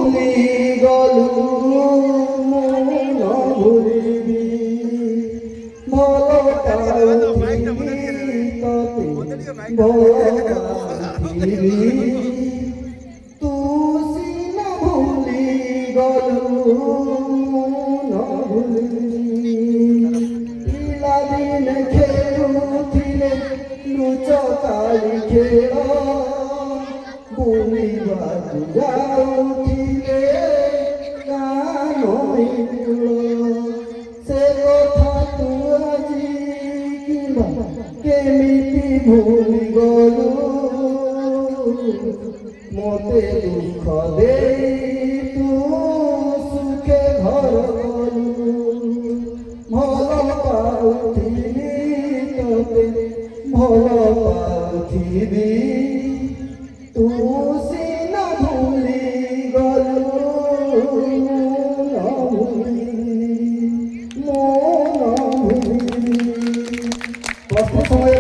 ভুলি গলু মন ভুলিবি ভলটাউথিবি ততে তু সিনা ভুলি গলু মন ভুলিবি পিলাদিন খেলুথিলে লুচকালি খেল বুলিবাকু যাউথিলে কানই কূল সে কথা তু আজি কিবা কেমিতি ভুলি গলু মতে দুঃখ দেই তু সুখে ঘর গলু ভাল পাউথিবি ততে ভাল পাউথিবি তু সিনা ভুলি গলু মন ভুলি। প্রশ্ন সময়ে